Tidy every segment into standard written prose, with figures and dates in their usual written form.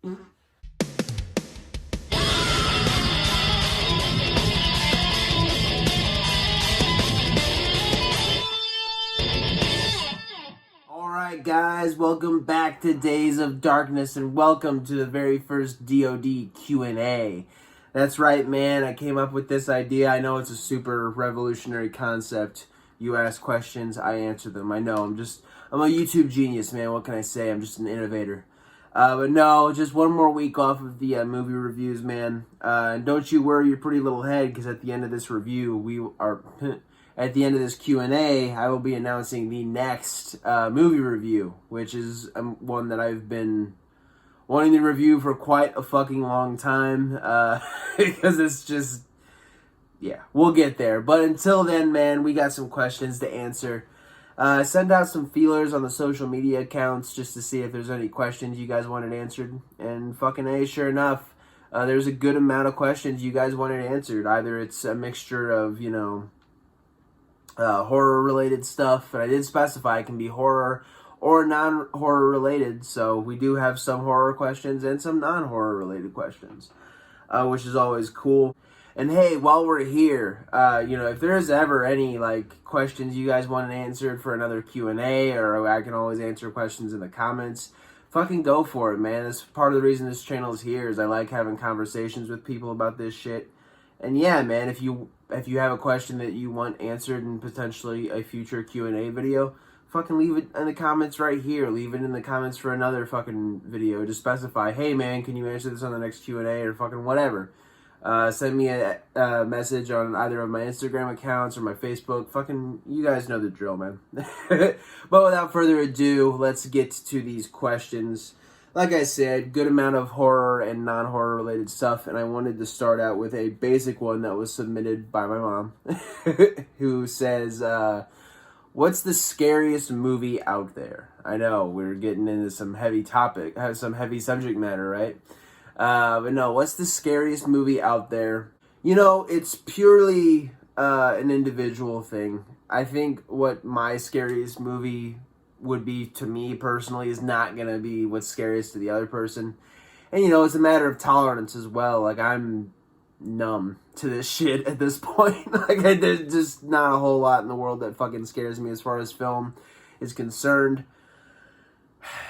Alright guys, welcome back to Days of Darkness and welcome to the very first DoD Q&A. That's right, man, I came up with this idea. I know it's a super revolutionary concept. You ask questions, I answer them. I know, I'm a YouTube genius, man. What can I say? I'm just an innovator. But no, just one more week off of the movie reviews, man. And don't you worry your pretty little head, because at the end of this review, at the end of this Q&A, I will be announcing the next movie review, which is one that I've been wanting to review for quite a fucking long time, because it's just, yeah, we'll get there. But until then, man, we got some questions to answer. Send out some feelers on the social media accounts just to see if there's any questions you guys wanted answered. And fucking A, sure enough, there's a good amount of questions you guys wanted answered. Either it's a mixture of, you know, horror-related stuff, and I did specify it can be horror or non-horror related, so we do have some horror questions and some non-horror related questions, which is always cool. And hey, while we're here, you know, if there's ever any, like, questions you guys want answered for another Q&A, or I can always answer questions in the comments, fucking go for it, man. That's part of the reason this channel is here, is I like having conversations with people about this shit. And yeah, man, if you have a question that you want answered in potentially a future Q&A video, fucking leave it in the comments right here. Leave it in the comments for another fucking video. Just specify, hey man, can you answer this on the next Q&A, or fucking whatever. Send me a message on either of my Instagram accounts or my Facebook. Fucking, you guys know the drill, man. But without further ado, let's get to these questions. Like I said, good amount of horror and non-horror related stuff, and I wanted to start out with a basic one that was submitted by my mom, who says, what's the scariest movie out there? I know, we're getting into some heavy topic, some heavy subject matter, right? But no, what's the scariest movie out there? You know, it's purely an individual thing. I think what my scariest movie would be to me personally is not going to be what's scariest to the other person. And, you know, it's a matter of tolerance as well. Like, I'm numb to this shit at this point. Like, there's just not a whole lot in the world that fucking scares me as far as film is concerned.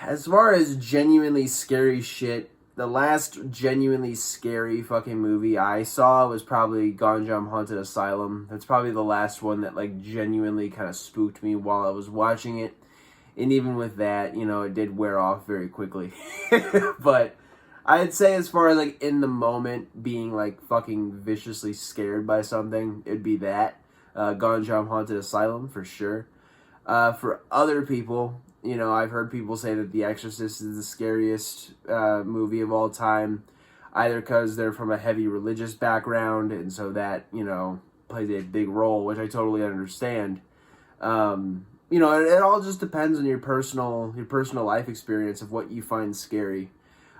As far as genuinely scary shit, the last genuinely scary fucking movie I saw was probably Gonjiam Haunted Asylum. That's probably the last one that, like, genuinely kind of spooked me while I was watching it. And even with that, you know, it did wear off very quickly. But I'd say as far as, like, in the moment being, like, fucking viciously scared by something, it'd be that. Gonjiam Haunted Asylum, for sure. For other people, you know, I've heard people say that The Exorcist is the scariest movie of all time. Either because they're from a heavy religious background, and so that, you know, plays a big role, which I totally understand. You know, it all just depends on your personal life experience of what you find scary.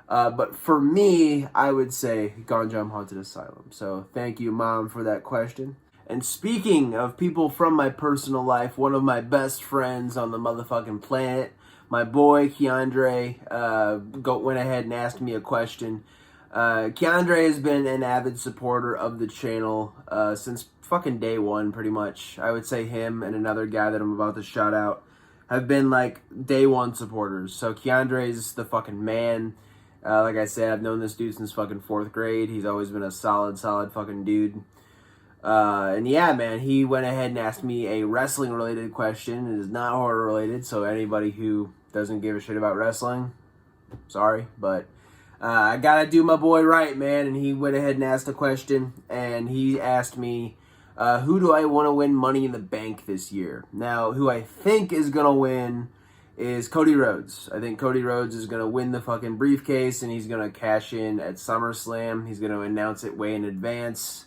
But for me, I would say Gonjiam Haunted Asylum. So thank you, Mom, for that question. And speaking of people from my personal life, one of my best friends on the motherfucking planet, my boy Keandre, went ahead and asked me a question. Keandre has been an avid supporter of the channel since fucking day one, pretty much. I would say him and another guy that I'm about to shout out have been, like, day one supporters. So Keandre's the fucking man. Like I said, I've known this dude since fucking 4th grade. He's always been a solid fucking dude. And yeah, man, he went ahead and asked me a wrestling-related question. It is not horror-related, so anybody who doesn't give a shit about wrestling, sorry, but I gotta do my boy right, man. And he went ahead and asked a question, and he asked me, who do I want to win Money in the Bank this year? Now, who I think is gonna win is Cody Rhodes. I think Cody Rhodes is gonna win the fucking briefcase, and he's gonna cash in at SummerSlam. He's gonna announce it way in advance.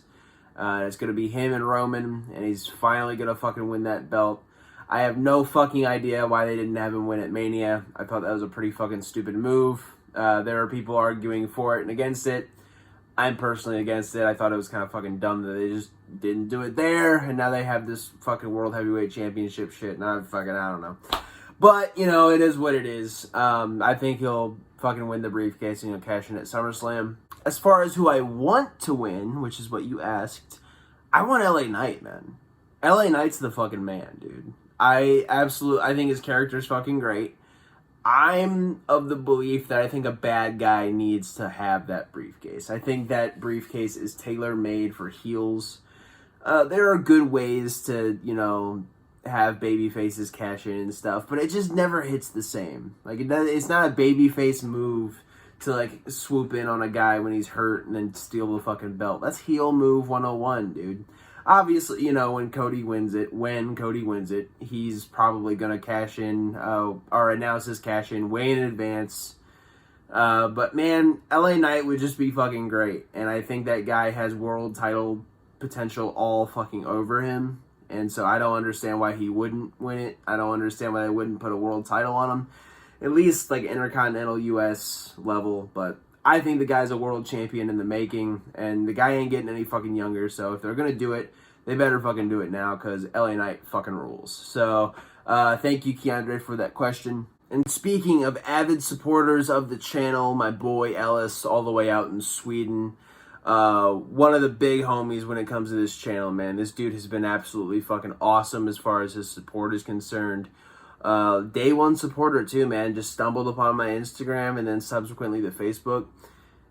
It's going to be him and Roman, and he's finally going to fucking win that belt. I have no fucking idea why they didn't have him win at Mania. I thought that was a pretty fucking stupid move. There are people arguing for it and against it. I'm personally against it. I thought it was kind of fucking dumb that they just didn't do it there, and now they have this fucking World Heavyweight Championship shit, and I don't know. But, you know, it is what it is. I think he'll fucking win the briefcase and he'll cash in at SummerSlam. As far as who I want to win, which is what you asked, I want LA Knight, man. LA Knight's the fucking man, dude. I think his character is fucking great. I'm of the belief that I think a bad guy needs to have that briefcase. I think that briefcase is tailor-made for heels. There are good ways to, you know, have baby faces cash in and stuff, but it just never hits the same. Like, it's not a baby face move to, like, swoop in on a guy when he's hurt and then steal the fucking belt. That's heel move 101, dude. Obviously, you know, when Cody wins it, he's probably going to cash in, or announce his cash in way in advance. But, man, LA Knight would just be fucking great. And I think that guy has world title potential all fucking over him. And so I don't understand why he wouldn't win it. I don't understand why they wouldn't put a world title on him. At least, like, Intercontinental US level. But I think the guy's a world champion in the making, and the guy ain't getting any fucking younger, so if they're gonna do it, they better fucking do it now, because LA Knight fucking rules. So, thank you, Keandre, for that question. And speaking of avid supporters of the channel, my boy Ellis, all the way out in Sweden, one of the big homies when it comes to this channel, man. This dude has been absolutely fucking awesome as far as his support is concerned. Day one supporter too, man. Just stumbled upon my Instagram and then subsequently the Facebook,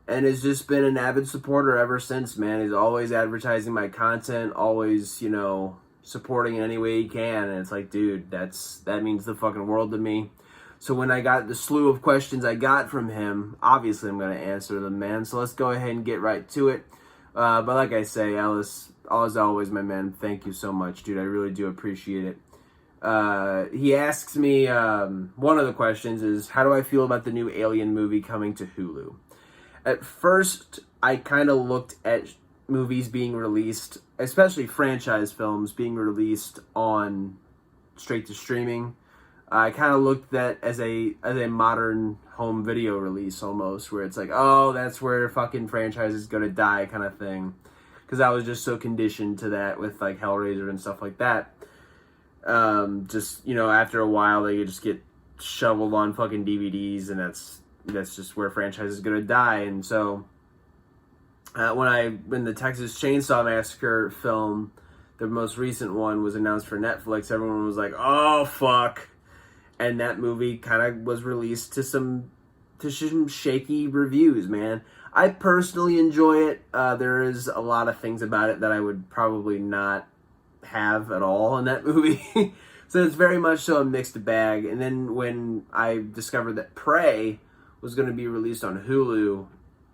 and has just been an avid supporter ever since, man. He's always advertising my content, always, you know, supporting in any way he can, and it's like, dude, that means the fucking world to me. So when I got the slew of questions I got from him, obviously I'm going to answer them, man. So let's go ahead and get right to it. But like I say, Ellis, as always, my man, thank you so much, dude. I really do appreciate it. He asks me, one of the questions is, how do I feel about the new Alien movie coming to Hulu? At first, I kind of looked at movies being released, especially franchise films being released on straight to streaming. I kind of looked at as a modern home video release almost, where it's like, oh, that's where fucking franchise is gonna die kind of thing. Because I was just so conditioned to that with like Hellraiser and stuff like that. Just, you know, after a while they just get shoveled on fucking DVDs, and that's just where franchise is gonna die. And so when the Texas Chainsaw Massacre film, the most recent one, was announced for Netflix, everyone was like, oh fuck. And that movie kind of was released to some shaky reviews, man. I personally enjoy it. There is a lot of things about it that I would probably not have at all in that movie. So it's very much so a mixed bag. And then when I discovered that Prey was going to be released on Hulu,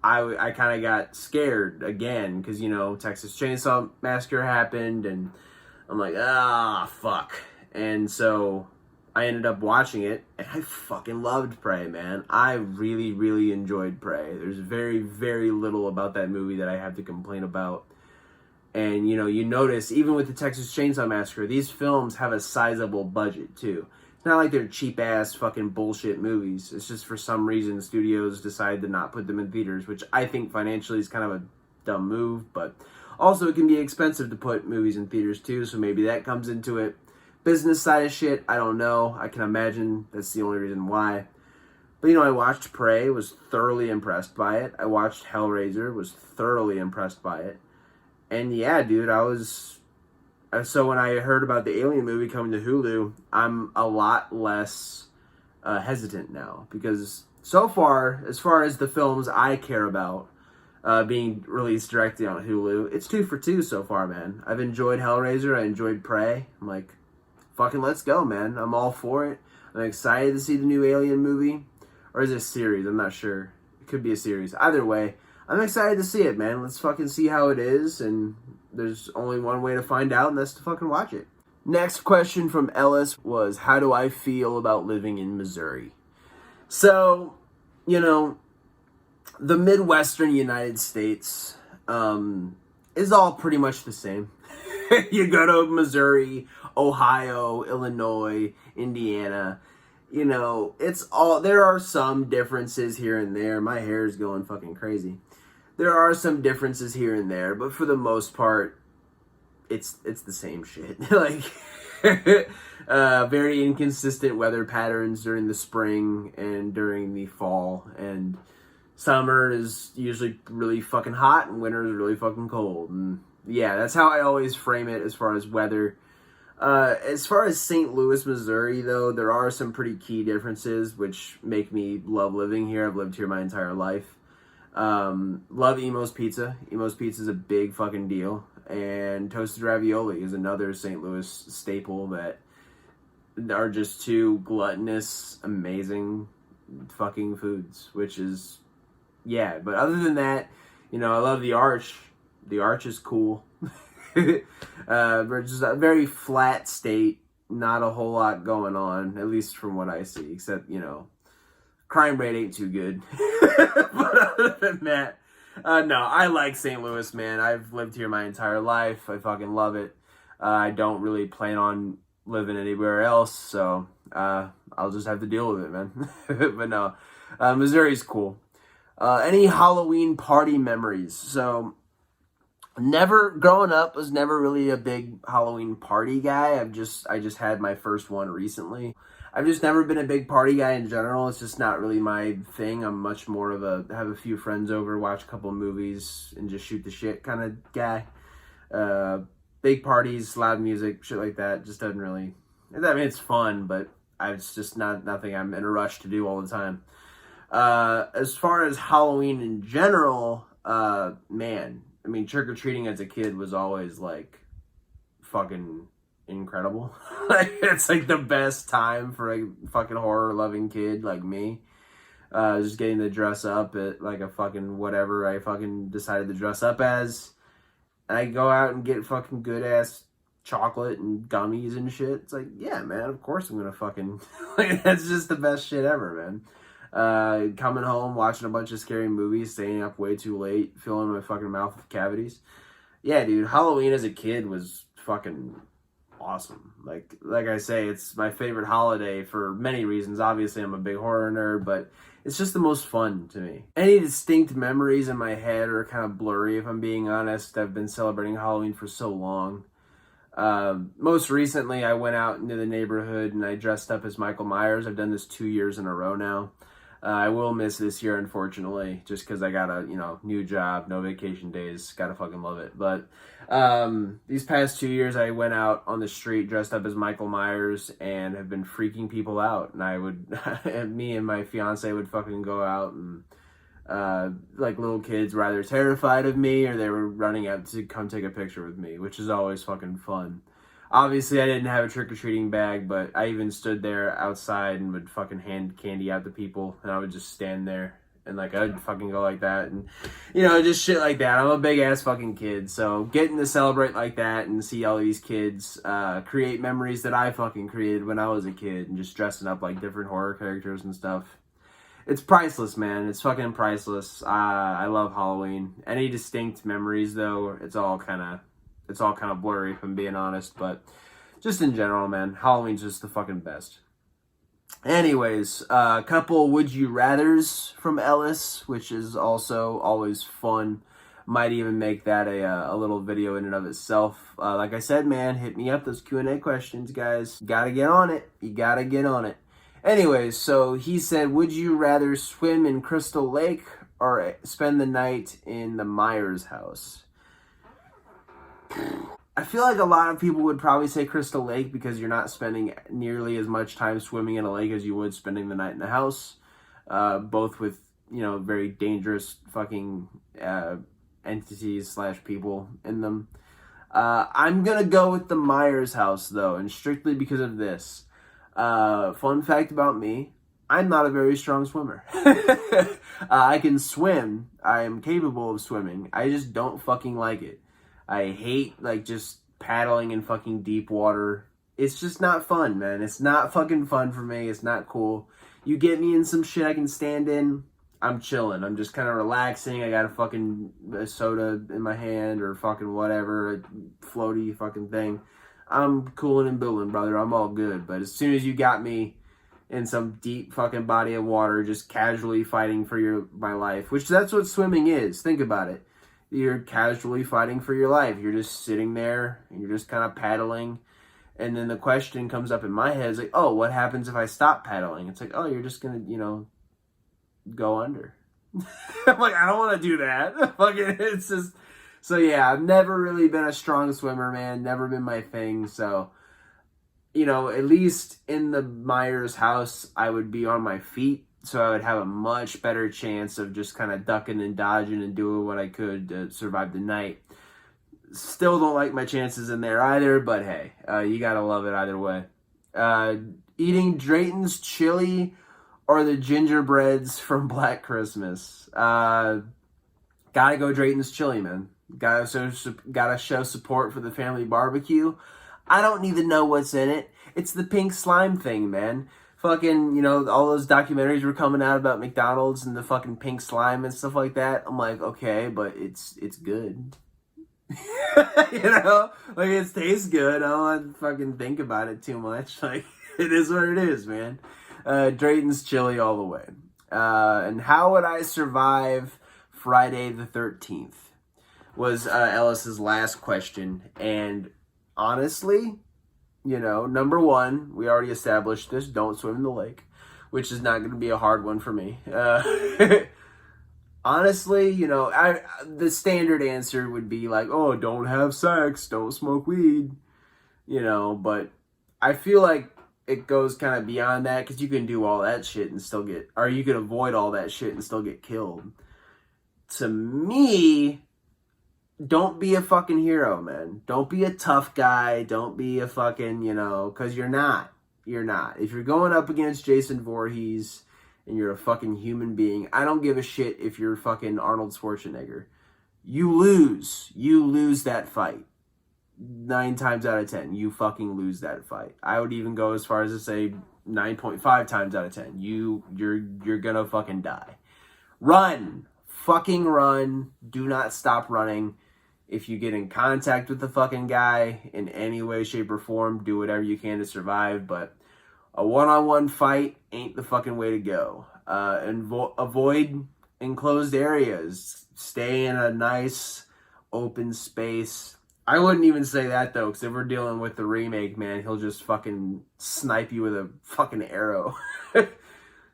I kind of got scared again, because, you know, Texas Chainsaw Massacre happened, and I'm like, fuck. And so I ended up watching it, and I fucking loved Prey, man. I really, really enjoyed Prey. There's very, very little about that movie that I have to complain about. And, you know, you notice, even with the Texas Chainsaw Massacre, these films have a sizable budget, too. It's not like they're cheap-ass fucking bullshit movies. It's just for some reason studios decide to not put them in theaters, which I think financially is kind of a dumb move, but also it can be expensive to put movies in theaters, too, so maybe that comes into it. Business side of shit, I don't know. I can imagine that's the only reason why. But, you know, I watched Prey, was thoroughly impressed by it. I watched Hellraiser, was thoroughly impressed by it. And yeah, dude, so when I heard about the Alien movie coming to Hulu, I'm a lot less hesitant now. Because so far as the films I care about being released directly on Hulu, it's 2 for 2 so far, man. I've enjoyed Hellraiser, I enjoyed Prey. I'm like, fucking let's go, man. I'm all for it. I'm excited to see the new Alien movie. Or is it a series? I'm not sure. It could be a series. Either way, I'm excited to see it, man. Let's fucking see how it is, and there's only one way to find out, and that's to fucking watch it. Next question from Ellis was, how do I feel about living in Missouri? So, you know, the Midwestern United States is all pretty much the same. You go to Missouri, Ohio, Illinois, Indiana, you know, there are some differences here and there. My hair is going fucking crazy. There are some differences here and there, but for the most part, it's the same shit. Like, Very inconsistent weather patterns during the spring and during the fall. And summer is usually really fucking hot and winter is really fucking cold. And yeah, that's how I always frame it as far as weather. As far as St. Louis, Missouri, though, there are some pretty key differences which make me love living here. I've lived here my entire life. Love Emo's Pizza. Emo's Pizza is a big fucking deal. And toasted ravioli is another St. Louis staple that are just two gluttonous, amazing fucking foods, which is, yeah. But other than that, I love the Arch. The Arch is cool. We're just a very flat state, not a whole lot going on, at least from what I see, except, crime rate ain't too good. But other than that, no, I like St. Louis, man. I've lived here my entire life. I fucking love it. I don't really plan on living anywhere else, so I'll just have to deal with it, man. But no, Missouri's cool. Any Halloween party memories? So, growing up was never really a big Halloween party guy. I just had my first one recently. I've just never been a big party guy in general. It's just not really my thing. I'm much more of have a few friends over, watch a couple of movies, and just shoot the shit kind of guy. Big parties, loud music, shit like that, just doesn't really, I mean, it's fun, but it's just nothing I'm in a rush to do all the time. As far as Halloween in general, man, I mean, trick-or-treating as a kid was always, like, fucking incredible. Like, it's, like, the best time for a fucking horror-loving kid like me. Just getting to dress up at, like, a fucking whatever I fucking decided to dress up as. And I go out and get fucking good-ass chocolate and gummies and shit. It's like, yeah, man, of course I'm gonna fucking... like, that's just the best shit ever, man. Coming home, watching a bunch of scary movies, staying up way too late, filling my fucking mouth with cavities. Yeah, dude, Halloween as a kid was fucking awesome. Like I say, it's my favorite holiday for many reasons. Obviously, I'm a big horror nerd, but it's just the most fun to me. Any distinct memories in my head are kind of blurry, if I'm being honest. I've been celebrating Halloween for so long. Most recently, I went out into the neighborhood and I dressed up as Michael Myers. I've done this 2 years in a row now. I will miss this year, unfortunately, just because I got a, new job, no vacation days, gotta fucking love it. But, these past 2 years, I went out on the street dressed up as Michael Myers and have been freaking people out. And I would, me and my fiance would fucking go out and, like little kids were either terrified of me or they were running out to come take a picture with me, which is always fucking fun. Obviously, I didn't have a trick-or-treating bag, but I even stood there outside and would fucking hand candy out to people, and I would just stand there, and, like, I'd fucking go like that, and, just shit like that. I'm a big-ass fucking kid, so getting to celebrate like that and see all these kids create memories that I fucking created when I was a kid, and just dressing up like different horror characters and stuff. It's priceless, man. It's fucking priceless. I love Halloween. Any distinct memories, though, it's all kind of blurry, if I'm being honest, but just in general, man, Halloween's just the fucking best. Anyways, a couple Would You Rathers from Ellis, which is also always fun. Might even make that a little video in and of itself. Like I said, man, hit me up, those Q&A questions, guys. Gotta get on it. You gotta get on it. Anyways, so he said, would you rather swim in Crystal Lake or spend the night in the Myers house? I feel like a lot of people would probably say Crystal Lake because you're not spending nearly as much time swimming in a lake as you would spending the night in the house. Both with, very dangerous fucking entities / people in them. I'm gonna go with the Myers house, though, and strictly because of this. Fun fact about me, I'm not a very strong swimmer. I can swim. I am capable of swimming. I just don't fucking like it. I hate, just paddling in fucking deep water. It's just not fun, man. It's not fucking fun for me. It's not cool. You get me in some shit I can stand in, I'm chilling. I'm just kind of relaxing. I got a fucking soda in my hand or fucking whatever, a floaty fucking thing. I'm cooling and building, brother. I'm all good. But as soon as you got me in some deep fucking body of water, just casually fighting for my life, which that's what swimming is. Think about it. You're casually fighting for your life. You're just sitting there and you're just kind of paddling And then the question comes up in my head, it's like, oh, what happens if I stop paddling? It's like, oh, you're just going to, go under. I'm like, I don't want to do that. Fucking, it's just, so yeah, I've never really been a strong swimmer, man. Never been my thing. So, at least in the Myers house, I would be on my feet. So I would have a much better chance of just kind of ducking and dodging and doing what I could to survive the night. Still don't like my chances in there either, but hey, you gotta love it either way. Eating Drayton's chili or the gingerbreads from Black Christmas. Gotta go Drayton's chili, man. Gotta show support for the family barbecue. I don't need to know what's in it. It's the pink slime thing, man. Fucking, all those documentaries were coming out about McDonald's and the fucking pink slime and stuff like that. I'm like, okay, but it's good. Like it tastes good. I don't want to fucking think about it too much. Like it is what it is, man. Drayton's chili all the way. And how would I survive Friday the 13th was Ellis's last question. And honestly, number one, we already established this, don't swim in the lake, which is not going to be a hard one for me. Honestly, the standard answer would be like, oh, don't have sex, don't smoke weed, but I feel like it goes kind of beyond that because you can do all that shit and still you can avoid all that shit and still get killed. To me, don't be a fucking hero, man. Don't be a tough guy. Don't be a fucking, because you're not. You're not. If you're going up against Jason Voorhees and you're a fucking human being, I don't give a shit if you're fucking Arnold Schwarzenegger. You lose. You lose that fight. 9 times out of 10, you fucking lose that fight. I would even go as far as to say 9.5 times out of 10. You're gonna fucking die. Run. Fucking run. Do not stop running. If you get in contact with the fucking guy in any way, shape, or form, do whatever you can to survive, but a one-on-one fight ain't the fucking way to go. And avoid enclosed areas. Stay in a nice open space. I wouldn't even say that though, because if we're dealing with the remake, man, he'll just fucking snipe you with a fucking arrow.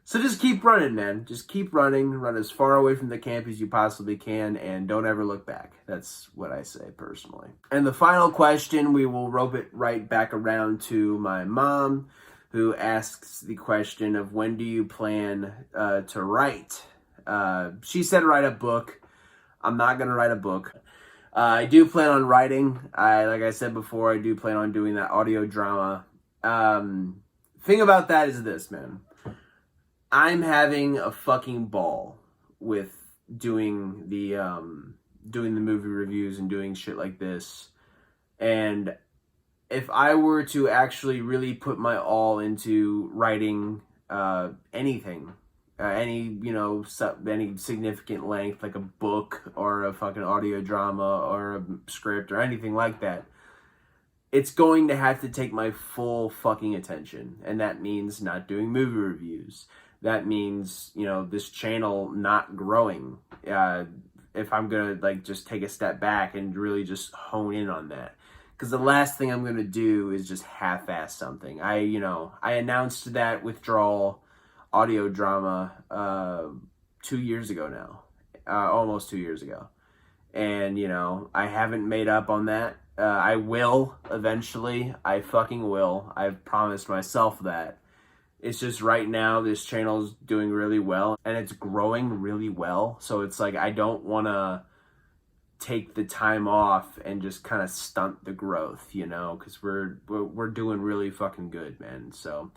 So just keep running, man. Just keep running. Run as far away from the camp as you possibly can, and don't ever look back. That's what I say personally. And the final question, we will rope it right back around to my mom, who asks the question of when do you plan to write? She said write a book. I'm not going to write a book. I do plan on writing. Like I said before, I do plan on doing that audio drama. Thing about that is this, man. I'm having a fucking ball with doing the movie reviews and doing shit like this. And if I were to actually really put my all into writing anything, any significant length, like a book or a fucking audio drama or a script or anything like that, it's going to have to take my full fucking attention. And that means not doing movie reviews. That means, this channel not growing. If I'm going to just take a step back and really just hone in on that. Because the last thing I'm going to do is just half-ass something. I announced that withdrawal audio drama 2 years ago now. Almost 2 years ago. And, I haven't made up on that. I will eventually. I fucking will. I've promised myself that. It's just right now this channel is doing really well and it's growing really well. So it's like I don't want to take the time off and just kind of stunt the growth, because we're doing really fucking good, man. So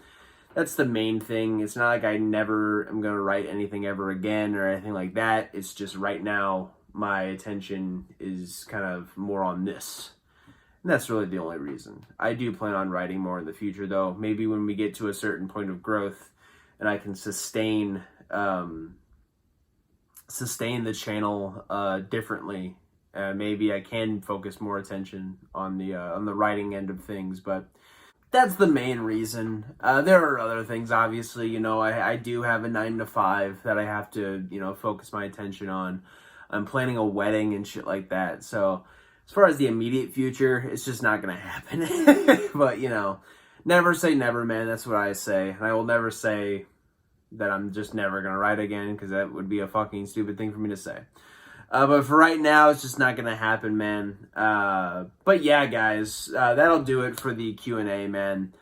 that's the main thing. It's not like I never am going to write anything ever again or anything like that. It's just right now my attention is kind of more on this. And that's really the only reason. I do plan on writing more in the future, though. Maybe when we get to a certain point of growth and I can sustain the channel differently, maybe I can focus more attention on the writing end of things. But that's the main reason. There are other things, obviously. I do have a 9 to 5 that I have to, focus my attention on. I'm planning a wedding and shit like that. So as far as the immediate future, it's just not going to happen. But, you know, never say never, man. That's what I say. And I will never say that I'm just never going to write again, because that would be a fucking stupid thing for me to say. But for right now, it's just not going to happen, man. But yeah, guys, that'll do it for the Q&A, man.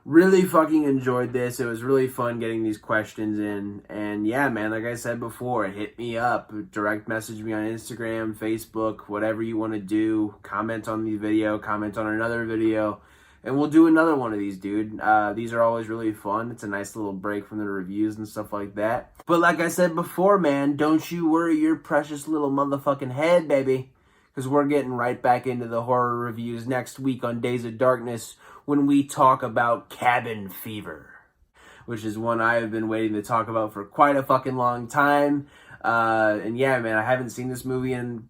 Really fucking enjoyed this. It was really fun getting these questions in. And yeah, man, like I said before, hit me up. Direct message me on Instagram, Facebook, whatever you want to do. Comment on the video, comment on another video. And we'll do another one of these, dude. These are always really fun. It's a nice little break from the reviews and stuff like that. But like I said before, man, don't you worry your precious little motherfucking head, baby. Because we're getting right back into the horror reviews next week on Days of Darkness, when we talk about Cabin Fever, which is one I have been waiting to talk about for quite a fucking long time. And yeah, man, I haven't seen this movie in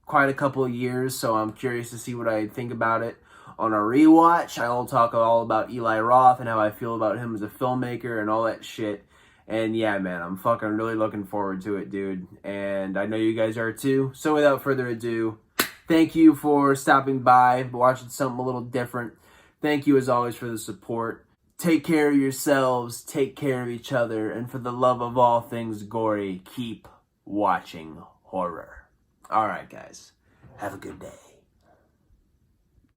quite a couple of years, so I'm curious to see what I think about it on a rewatch. I'll talk all about Eli Roth and how I feel about him as a filmmaker and all that shit. And yeah, man, I'm fucking really looking forward to it, dude. And I know you guys are too. So without further ado, thank you for stopping by, watching something a little different. Thank you, as always, for the support. Take care of yourselves, take care of each other, and for the love of all things gory, keep watching horror. All right, guys. Have a good day.